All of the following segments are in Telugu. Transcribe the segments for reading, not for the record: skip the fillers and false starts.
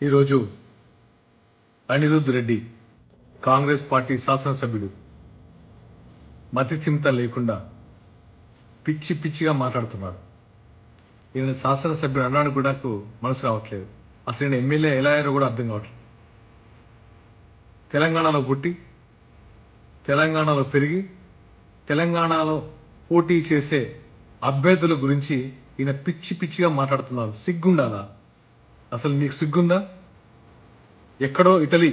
ఈరోజు అనిరుద్ రెడ్డి కాంగ్రెస్ పార్టీ శాసనసభ్యుడు మతి చింత లేకుండా పిచ్చి పిచ్చిగా మాట్లాడుతున్నాడు. ఈయన శాసనసభ్యుడు అన్నాడు కూడా నాకు మనసు రావట్లేదు. అసలు ఈయన ఎమ్మెల్యే ఎలా అయ్యారో కూడా అర్థం కావట్లేదు. తెలంగాణలో పుట్టి తెలంగాణలో పెరిగి తెలంగాణలో పోటీ చేసే అభ్యర్థుల గురించి ఈయన పిచ్చి పిచ్చిగా మాట్లాడుతున్నారు. సిగ్గుండాలా? అసలు మీకు సిగ్గుందా? ఎక్కడో ఇటలీ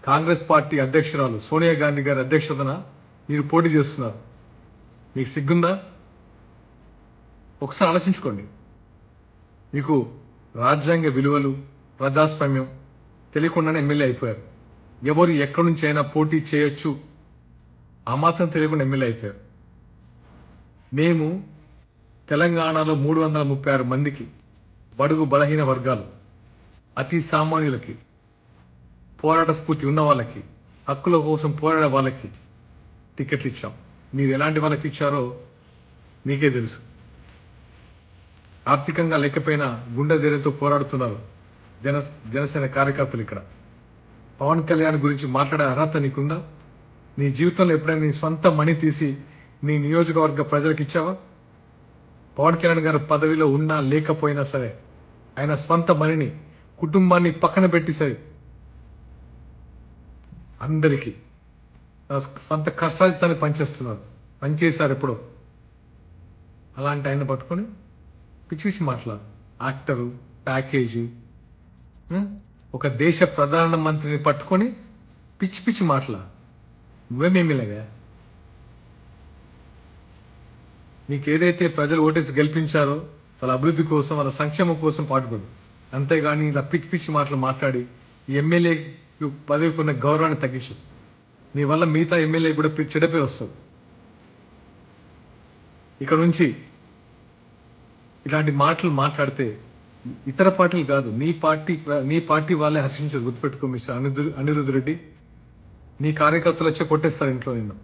కాంగ్రెస్ పార్టీ అధ్యక్షురాలు సోనియా గాంధీ గారి అధ్యక్షతన మీరు పోటీ చేస్తున్నారు. మీకు సిగ్గుందా? ఒకసారి ఆలోచించుకోండి. మీకు రాజ్యాంగ విలువలు, ప్రజాస్వామ్యం తెలియకుండానే ఎమ్మెల్యే అయిపోయారు. ఎవరు ఎక్కడి నుంచి అయినా పోటీ చేయొచ్చు, ఆ మాత్రం తెలియకుండా ఎమ్మెల్యే అయిపోయారు. మేము తెలంగాణలో 336 మందికి, బడుగు బలహీన వర్గాలు, అతి సామాన్యులకి, పోరాట స్ఫూర్తి ఉన్న వాళ్ళకి, హక్కుల కోసం పోరాడే వాళ్ళకి టికెట్లు ఇచ్చాం. మీరు ఎలాంటి వాళ్ళకి ఇచ్చారో మీకే తెలుసు. ఆర్థికంగా లేకపోయినా గుండె ధైర్యంతో పోరాడుతున్నారు జనసేన కార్యకర్తలు. ఇక్కడ పవన్ కళ్యాణ్ గురించి మాట్లాడే అర్హత నీకుందా? నీ జీవితంలో ఎప్పుడైనా నీ సొంత మనీ తీసి నీ నియోజకవర్గ ప్రజలకు ఇచ్చావా? పవన్ కళ్యాణ్ గారు పదవిలో ఉన్నా లేకపోయినా సరే ఆయన స్వంత మనీని, కుటుంబాన్ని పక్కన పెట్టి సరే అందరికీ స్వంత కష్టాజితాన్ని పనిచేస్తున్నారు. పనిచేశారు ఎప్పుడో. అలాంటి ఆయన పట్టుకొని పిచ్చి పిచ్చి మాట్లాడు. యాక్టరు, ప్యాకేజీ, ఒక దేశ ప్రధానమంత్రిని పట్టుకొని పిచ్చి పిచ్చి మాట్లాడు. నువ్వేమేమిలాగా? నీకు ఏదైతే ప్రజలు ఓటేసి గెలిపించారో వాళ్ళ అభివృద్ధి కోసం, వాళ్ళ సంక్షేమం కోసం పాటుపడు. అంతేగాని ఇలా పిచ్చి పిచ్చి మాటలు మాట్లాడి ఈ ఎమ్మెల్యే పదవికి ఉన్న గౌరవాన్ని తగ్గించు. నీ వల్ల మిగతా ఎమ్మెల్యే కూడా చెడపే వస్తుంది. ఇక్కడ నుంచి ఇలాంటి మాటలు మాట్లాడితే ఇతర పార్టీలు కాదు, నీ పార్టీ వాళ్ళే హర్షించారు. గుర్తుపెట్టుకో మిస్టర్ అనిరుద్ రెడ్డి. నీ కార్యకర్తలు వచ్చి కొట్టేస్తారు ఇంట్లో నిన్ను.